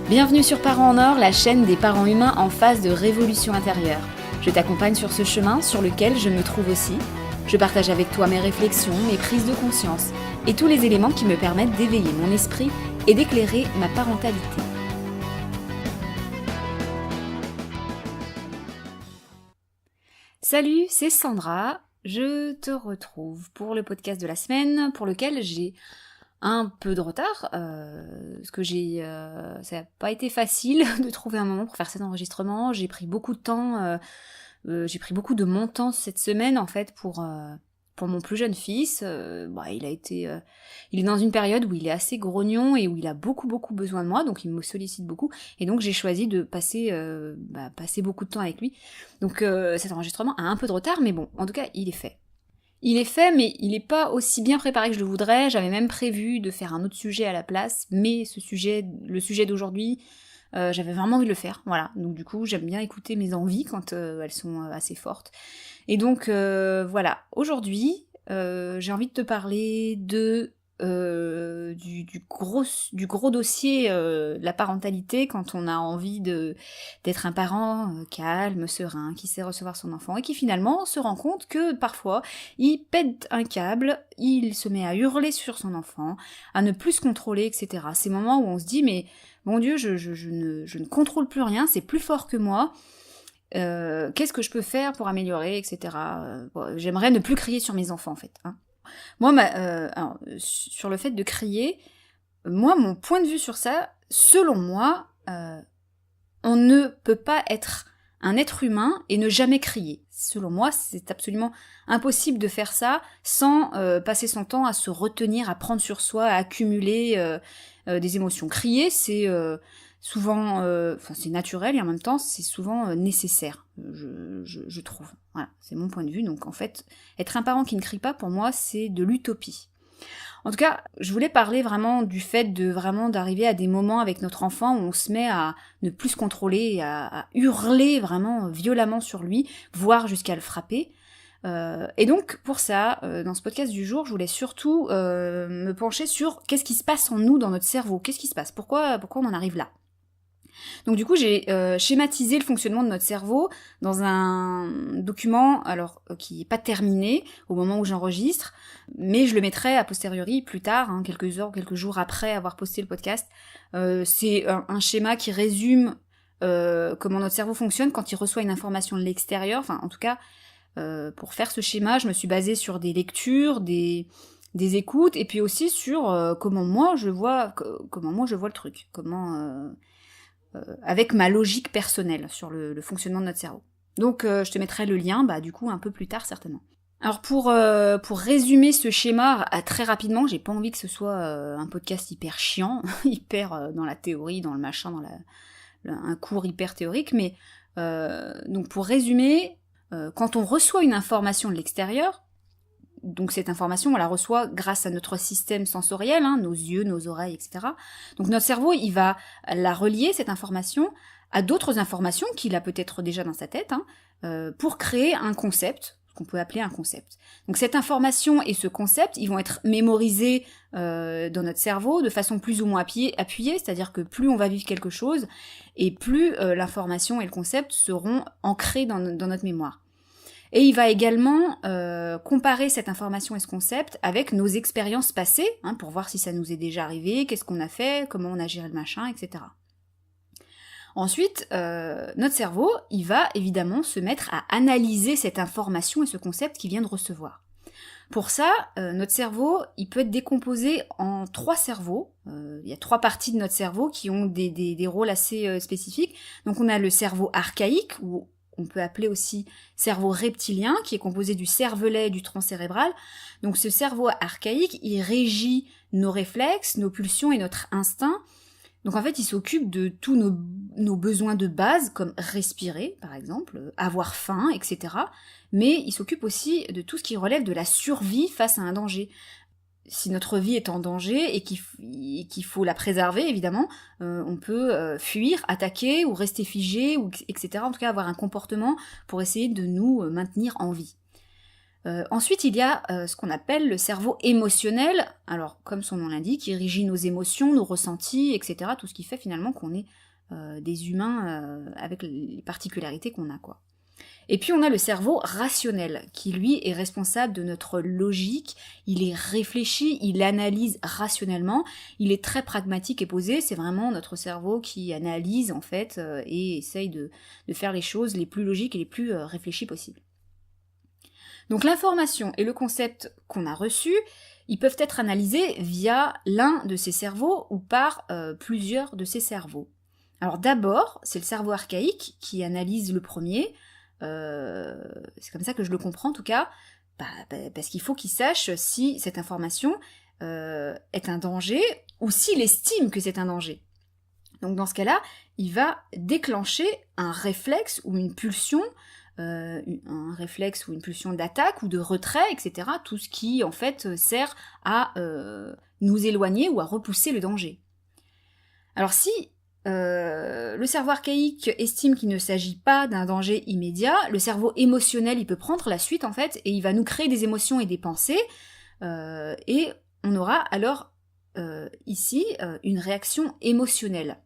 Bienvenue sur Parents en Or, la chaîne des parents humains en phase de révolution intérieure. Je t'accompagne sur ce chemin sur lequel je me trouve aussi. Je partage avec toi mes réflexions, mes prises de conscience et tous les éléments qui me permettent d'éveiller mon esprit et d'éclairer ma parentalité. Salut, c'est Sandra. Je te retrouve pour le podcast de la semaine pour lequel j'ai un peu de retard, parce que ça n'a pas été facile de trouver un moment pour faire cet enregistrement. J'ai pris beaucoup de temps, j'ai pris beaucoup de mon temps cette semaine en fait pour mon plus jeune fils. Il est dans une période où il est assez grognon et où il a beaucoup besoin de moi, donc il me sollicite beaucoup. Et donc j'ai choisi de passer beaucoup de temps avec lui. Donc cet enregistrement a un peu de retard, mais bon, en tout cas il est fait. Il est fait, mais il n'est pas aussi bien préparé que je le voudrais. J'avais même prévu de faire un autre sujet à la place, mais le sujet d'aujourd'hui, j'avais vraiment envie de le faire. Voilà. Donc du coup, j'aime bien écouter mes envies quand elles sont assez fortes. Et donc voilà. Aujourd'hui, j'ai envie de te parler du gros dossier de la parentalité quand on a envie d'être un parent calme, serein, qui sait recevoir son enfant et qui finalement se rend compte que parfois il pète un câble, il se met à hurler sur son enfant, à ne plus se contrôler, etc. Ces moments où on se dit mais mon Dieu, je ne contrôle plus rien, c'est plus fort que moi. Qu'est-ce que je peux faire pour améliorer, etc. J'aimerais ne plus crier sur mes enfants en fait. Moi, sur le fait de crier, moi, mon point de vue sur ça, selon moi, on ne peut pas être un être humain et ne jamais crier. Selon moi, c'est absolument impossible de faire ça sans passer son temps à se retenir, à prendre sur soi, à accumuler des émotions. Crier, c'est souvent, c'est naturel et en même temps, c'est souvent nécessaire, je trouve. Voilà, c'est mon point de vue. Donc en fait, être un parent qui ne crie pas, pour moi, c'est de l'utopie. En tout cas, je voulais parler vraiment du fait d'arriver à des moments avec notre enfant où on se met à ne plus se contrôler, à hurler vraiment violemment sur lui, voire jusqu'à le frapper. Et donc, pour ça, dans ce podcast du jour, je voulais surtout me pencher sur qu'est-ce qui se passe en nous, dans notre cerveau. Qu'est-ce qui se passe ? Pourquoi on en arrive là ? Donc du coup, j'ai schématisé le fonctionnement de notre cerveau dans un document, qui n'est pas terminé au moment où j'enregistre, mais je le mettrai a posteriori plus tard, quelques heures, quelques jours après avoir posté le podcast. C'est un schéma qui résume comment notre cerveau fonctionne quand il reçoit une information de l'extérieur. Enfin, en tout cas, pour faire ce schéma, je me suis basée sur des lectures, des écoutes, et puis aussi sur comment moi je vois le truc, avec ma logique personnelle sur le fonctionnement de notre cerveau. Donc je te mettrai le lien, du coup, un peu plus tard certainement. Alors pour résumer ce schéma très rapidement, j'ai pas envie que ce soit un podcast hyper chiant, hyper dans la théorie, dans le machin, un cours hyper théorique, mais donc pour résumer, quand on reçoit une information de l'extérieur, donc cette information, on la reçoit grâce à notre système sensoriel, nos yeux, nos oreilles, etc. Donc notre cerveau, il va la relier, cette information, à d'autres informations qu'il a peut-être déjà dans sa tête, pour créer un concept, qu'on peut appeler un concept. Donc cette information et ce concept, ils vont être mémorisés dans notre cerveau de façon plus ou moins appuyée, c'est-à-dire que plus on va vivre quelque chose, et plus l'information et le concept seront ancrés dans notre mémoire. Et il va également comparer cette information et ce concept avec nos expériences passées, pour voir si ça nous est déjà arrivé, qu'est-ce qu'on a fait, comment on a géré le machin, etc. Ensuite, notre cerveau, il va évidemment se mettre à analyser cette information et ce concept qu'il vient de recevoir. Pour ça, notre cerveau, il peut être décomposé en 3 cerveaux. Il y a 3 parties de notre cerveau qui ont des rôles assez spécifiques. Donc on a le cerveau archaïque, ou on peut appeler aussi cerveau reptilien, qui est composé du cervelet et du tronc cérébral. Donc ce cerveau archaïque, il régit nos réflexes, nos pulsions et notre instinct. Donc en fait, il s'occupe de tous nos besoins de base, comme respirer, par exemple, avoir faim, etc. Mais il s'occupe aussi de tout ce qui relève de la survie face à un danger. Si notre vie est en danger et qu'il faut la préserver, évidemment, on peut fuir, attaquer ou rester figé, etc. En tout cas, avoir un comportement pour essayer de nous maintenir en vie. Ensuite, il y a ce qu'on appelle le cerveau émotionnel. Alors, comme son nom l'indique, il régit nos émotions, nos ressentis, etc. Tout ce qui fait finalement qu'on est des humains avec les particularités qu'on a, quoi. Et puis on a le cerveau rationnel, qui lui est responsable de notre logique, il est réfléchi, il analyse rationnellement, il est très pragmatique et posé, c'est vraiment notre cerveau qui analyse en fait et essaye de faire les choses les plus logiques et les plus réfléchies possibles. Donc l'information et le concept qu'on a reçu, ils peuvent être analysés via l'un de ces cerveaux ou par plusieurs de ces cerveaux. Alors d'abord, c'est le cerveau archaïque qui analyse le premier, c'est comme ça que je le comprends en tout cas, parce qu'il faut qu'il sache si cette information est un danger ou s'il estime que c'est un danger. Donc dans ce cas-là, il va déclencher un réflexe ou une pulsion, un réflexe ou une pulsion d'attaque ou de retrait, etc. Tout ce qui en fait sert à nous éloigner ou à repousser le danger. Alors si le cerveau archaïque estime qu'il ne s'agit pas d'un danger immédiat, le cerveau émotionnel il peut prendre la suite en fait et il va nous créer des émotions et des pensées et on aura alors ici une réaction émotionnelle.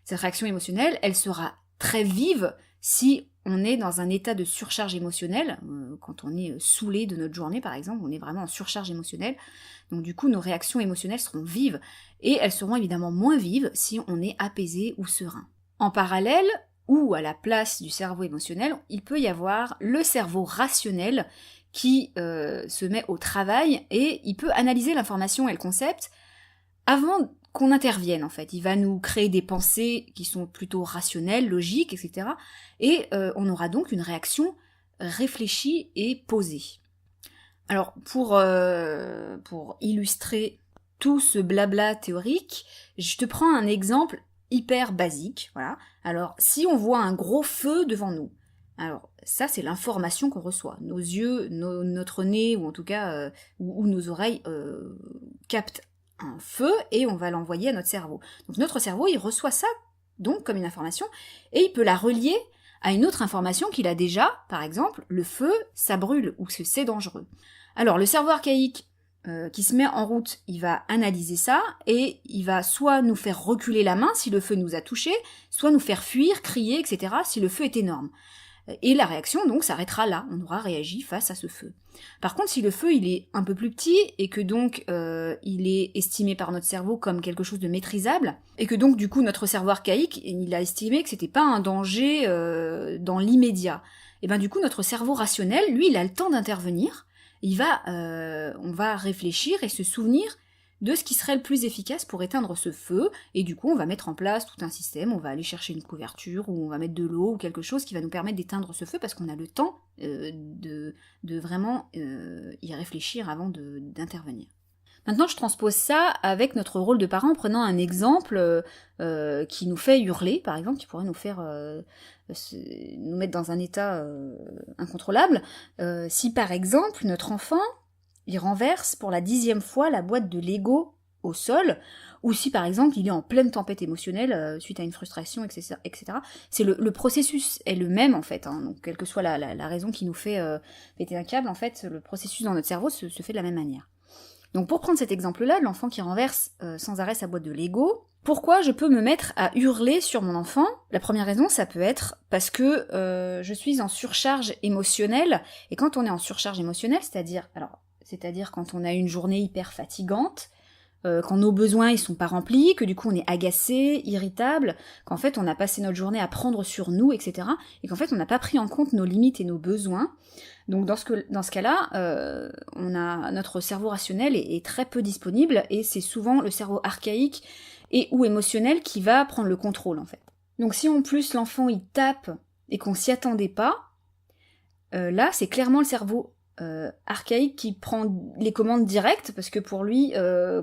Cette réaction émotionnelle, elle sera très vive si on est dans un état de surcharge émotionnelle, quand on est saoulé de notre journée par exemple, on est vraiment en surcharge émotionnelle, donc du coup nos réactions émotionnelles seront vives, et elles seront évidemment moins vives si on est apaisé ou serein. En parallèle, ou à la place du cerveau émotionnel, il peut y avoir le cerveau rationnel qui se met au travail, et il peut analyser l'information et le concept avant qu'on intervienne en fait. Il va nous créer des pensées qui sont plutôt rationnelles, logiques, etc. Et on aura donc une réaction réfléchie et posée. Alors pour illustrer tout ce blabla théorique, je te prends un exemple hyper basique. Voilà. Alors si on voit un gros feu devant nous, alors ça c'est l'information qu'on reçoit. Nos yeux, notre nez ou en tout cas ou nos oreilles captent un feu et on va l'envoyer à notre cerveau. Donc notre cerveau, il reçoit ça donc comme une information et il peut la relier à une autre information qu'il a déjà, par exemple, le feu, ça brûle ou que c'est dangereux. Alors le cerveau archaïque qui se met en route, il va analyser ça et il va soit nous faire reculer la main si le feu nous a touchés, soit nous faire fuir, crier, etc. si le feu est énorme. Et la réaction, donc, s'arrêtera là. On aura réagi face à ce feu. Par contre, si le feu, il est un peu plus petit, et que donc, il est estimé par notre cerveau comme quelque chose de maîtrisable, et que donc, du coup, notre cerveau archaïque, il a estimé que c'était pas un danger dans l'immédiat. Et ben, du coup, notre cerveau rationnel, lui, il a le temps d'intervenir. On va réfléchir et se souvenir de ce qui serait le plus efficace pour éteindre ce feu, et du coup on va mettre en place tout un système, on va aller chercher une couverture, ou on va mettre de l'eau, ou quelque chose qui va nous permettre d'éteindre ce feu, parce qu'on a le temps de vraiment y réfléchir avant d'intervenir. Maintenant je transpose ça avec notre rôle de parent en prenant un exemple qui nous fait hurler, par exemple, qui pourrait nous faire nous mettre dans un état incontrôlable. Si par exemple notre enfant il renverse pour la 10e fois la boîte de Lego au sol, ou si par exemple il est en pleine tempête émotionnelle suite à une frustration, etc. C'est le processus est le même en fait, hein, donc quelle que soit la raison qui nous fait péter un câble, en fait le processus dans notre cerveau se fait de la même manière. Donc pour prendre cet exemple-là, de l'enfant qui renverse sans arrêt sa boîte de Lego, pourquoi je peux me mettre à hurler sur mon enfant ? La première raison, ça peut être parce que je suis en surcharge émotionnelle, et quand on est en surcharge émotionnelle, c'est-à-dire quand on a une journée hyper fatigante, quand nos besoins ils sont pas remplis, que du coup on est agacé, irritable, qu'en fait on a passé notre journée à prendre sur nous, etc. Et qu'en fait on n'a pas pris en compte nos limites et nos besoins. Donc dans ce cas-là, notre cerveau rationnel est très peu disponible, et c'est souvent le cerveau archaïque et ou émotionnel qui va prendre le contrôle en fait. Donc si en plus l'enfant il tape et qu'on s'y attendait pas, là c'est clairement le cerveau archaïque qui prend les commandes directes, parce que pour lui,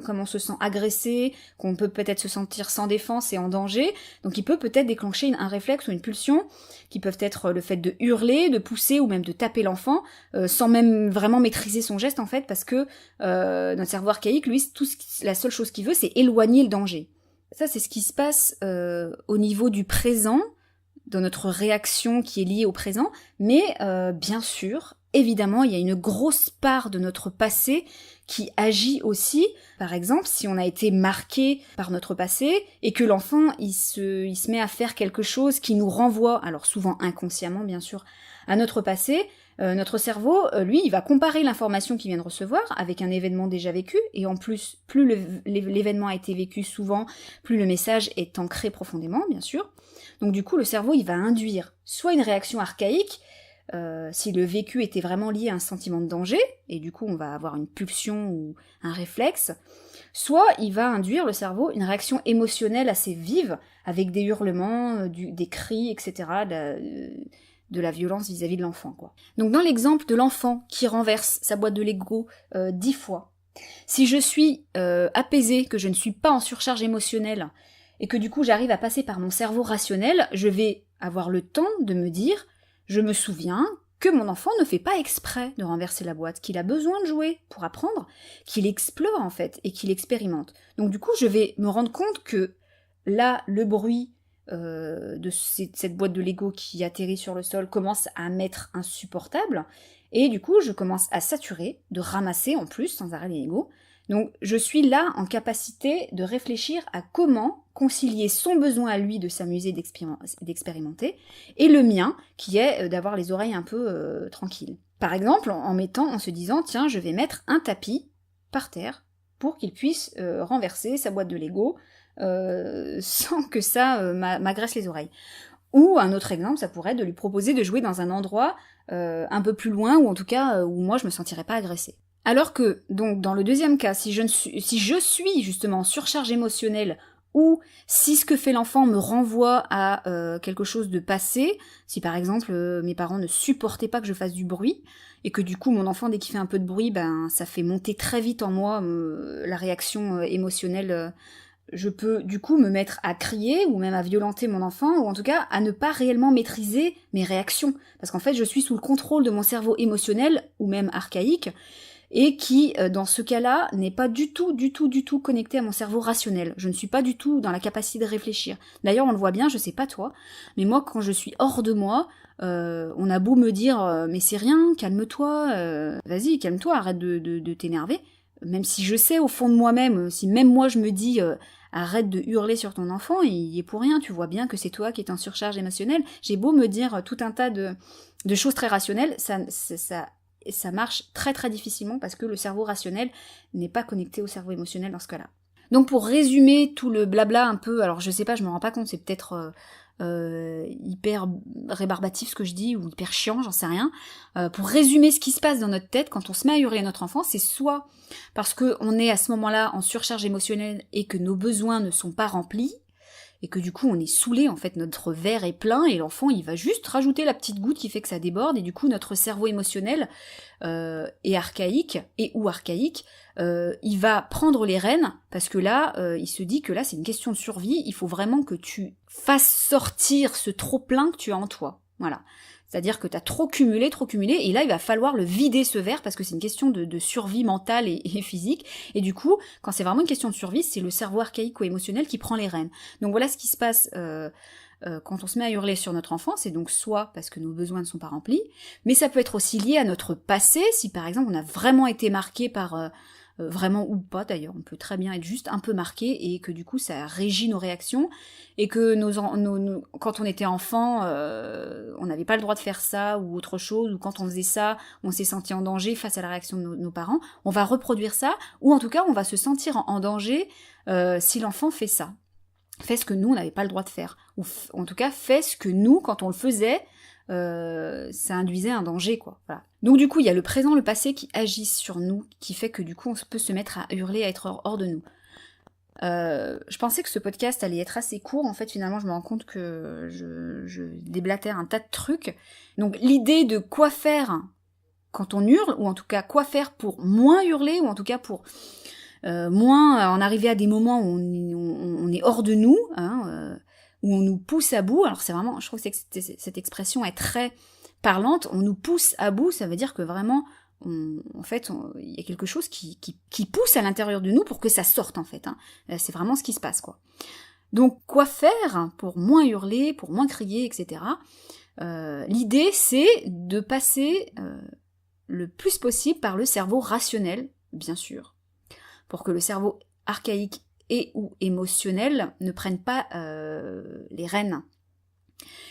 comme on se sent agressé, qu'on peut peut-être se sentir sans défense et en danger, donc il peut peut-être déclencher un réflexe ou une pulsion, qui peuvent être le fait de hurler, de pousser ou même de taper l'enfant, sans même vraiment maîtriser son geste en fait, parce que notre cerveau archaïque, lui, la seule chose qu'il veut, c'est éloigner le danger. Ça, c'est ce qui se passe au niveau du présent, dans notre réaction qui est liée au présent, mais bien sûr, évidemment, il y a une grosse part de notre passé qui agit aussi. Par exemple, si on a été marqué par notre passé et que l'enfant, il se met à faire quelque chose qui nous renvoie, alors souvent inconsciemment bien sûr, à notre passé, notre cerveau, lui, il va comparer l'information qu'il vient de recevoir avec un événement déjà vécu, et en plus, plus l'événement a été vécu souvent, plus le message est ancré profondément, bien sûr. Donc du coup, le cerveau, il va induire soit une réaction archaïque, si le vécu était vraiment lié à un sentiment de danger, et du coup on va avoir une pulsion ou un réflexe, soit il va induire le cerveau une réaction émotionnelle assez vive, avec des hurlements, des cris, etc., de la violence vis-à-vis de l'enfant, quoi. Donc dans l'exemple de l'enfant qui renverse sa boîte de Lego 10 fois, si je suis apaisée, que je ne suis pas en surcharge émotionnelle, et que du coup j'arrive à passer par mon cerveau rationnel, je vais avoir le temps de me dire: je me souviens que mon enfant ne fait pas exprès de renverser la boîte, qu'il a besoin de jouer pour apprendre, qu'il explore en fait, et qu'il expérimente. Donc du coup, je vais me rendre compte que là, le bruit de cette boîte de Lego qui atterrit sur le sol commence à m'être insupportable, et du coup, je commence à saturer, de ramasser en plus sans arrêt les Lego. Donc je suis là en capacité de réfléchir à comment concilier son besoin à lui de s'amuser, d'expérimenter, et le mien, qui est d'avoir les oreilles un peu tranquilles. Par exemple, en se disant, tiens, je vais mettre un tapis par terre pour qu'il puisse renverser sa boîte de Lego sans que ça m'agresse les oreilles. Ou un autre exemple, ça pourrait être de lui proposer de jouer dans un endroit un peu plus loin, ou en tout cas où moi je me sentirais pas agressée. Alors que, donc, dans le deuxième cas, si je suis justement en surcharge émotionnelle, ou si ce que fait l'enfant me renvoie à quelque chose de passé, si par exemple mes parents ne supportaient pas que je fasse du bruit, et que du coup mon enfant, dès qu'il fait un peu de bruit, ben ça fait monter très vite en moi la réaction émotionnelle, je peux du coup me mettre à crier, ou même à violenter mon enfant, ou en tout cas à ne pas réellement maîtriser mes réactions, parce qu'en fait je suis sous le contrôle de mon cerveau émotionnel, ou même archaïque, et qui, dans ce cas-là, n'est pas du tout connecté à mon cerveau rationnel. Je ne suis pas du tout dans la capacité de réfléchir. D'ailleurs, on le voit bien, je sais pas toi, mais moi, quand je suis hors de moi, on a beau me dire mais c'est rien, calme-toi, vas-y, calme-toi, arrête de t'énerver. Même si je sais au fond de moi-même, si même moi je me dis arrête de hurler sur ton enfant, il est pour rien, tu vois bien que c'est toi qui es en surcharge émotionnelle. J'ai beau me dire tout un tas de choses très rationnelles, ça marche très très difficilement parce que le cerveau rationnel n'est pas connecté au cerveau émotionnel dans ce cas-là. Donc pour résumer tout le blabla un peu, alors je sais pas, je me rends pas compte, c'est peut-être hyper rébarbatif ce que je dis, ou hyper chiant, j'en sais rien. Pour résumer ce qui se passe dans notre tête quand on se met à hurler notre enfant, c'est soit parce qu'on est à ce moment-là en surcharge émotionnelle et que nos besoins ne sont pas remplis, et que du coup on est saoulé, en fait notre verre est plein et l'enfant il va juste rajouter la petite goutte qui fait que ça déborde, et du coup notre cerveau émotionnel est archaïque, il va prendre les rênes, parce que là il se dit que là c'est une question de survie, il faut vraiment que tu fasses sortir ce trop plein que tu as en toi, voilà. C'est-à-dire que t'as trop cumulé, et là il va falloir le vider ce verre, parce que c'est une question de survie mentale et physique, et du coup, quand c'est vraiment une question de survie, c'est le cerveau archaïque ou émotionnel qui prend les rênes. Donc voilà ce qui se passe quand on se met à hurler sur notre enfant, c'est donc soit parce que nos besoins ne sont pas remplis, mais ça peut être aussi lié à notre passé, si par exemple on a vraiment été marqué par... vraiment ou pas d'ailleurs, on peut très bien être juste un peu marqué, et que du coup ça régit nos réactions, et que quand on était enfant, on n'avait pas le droit de faire ça ou autre chose, ou quand on faisait ça, on s'est senti en danger face à la réaction de nos parents, on va reproduire ça, ou en tout cas on va se sentir en danger si l'enfant fait ça, fait ce que nous on n'avait pas le droit de faire, ou en tout cas fait ce que nous, quand on le faisait, ça induisait un danger, quoi. Voilà. Donc du coup, il y a le présent, le passé qui agissent sur nous, qui fait que du coup, on peut se mettre à hurler, à être hors de nous. Je pensais que ce podcast allait être assez court, en fait, finalement, je me rends compte que je déblatère un tas de trucs. Donc l'idée de quoi faire quand on hurle, ou en tout cas quoi faire pour moins hurler, ou en tout cas pour moins en arriver à des moments où on est hors de nous, hein, où on nous pousse à bout. Alors c'est vraiment, je trouve que cette expression est très parlante, on nous pousse à bout, ça veut dire que vraiment, il y a quelque chose qui pousse à l'intérieur de nous pour que ça sorte, en fait. Hein. C'est vraiment ce qui se passe, quoi. Donc, quoi faire pour moins hurler, pour moins crier, etc. L'idée, c'est de passer le plus possible par le cerveau rationnel, bien sûr, pour que le cerveau archaïque et ou émotionnel ne prenne pas les rênes.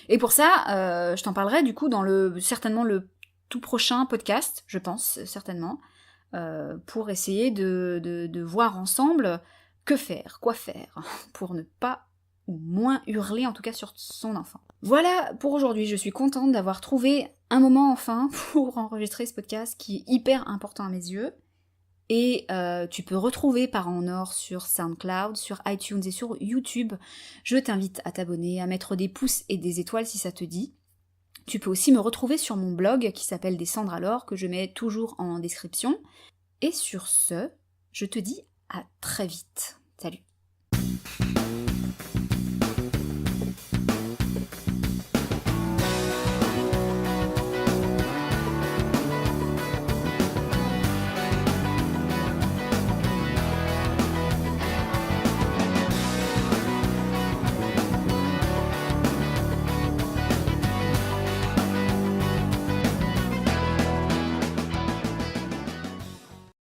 Et pour ça, je t'en parlerai du coup dans certainement le tout prochain podcast, je pense, certainement, pour essayer de voir ensemble que faire, quoi faire, pour ne pas ou moins hurler en tout cas sur son enfant. Voilà pour aujourd'hui, je suis contente d'avoir trouvé un moment enfin pour enregistrer ce podcast qui est hyper important à mes yeux. Et tu peux retrouver Parents en Or sur SoundCloud, sur iTunes et sur YouTube. Je t'invite à t'abonner, à mettre des pouces et des étoiles si ça te dit. Tu peux aussi me retrouver sur mon blog qui s'appelle Descendre à l'or, que je mets toujours en description. Et sur ce, je te dis à très vite. Salut!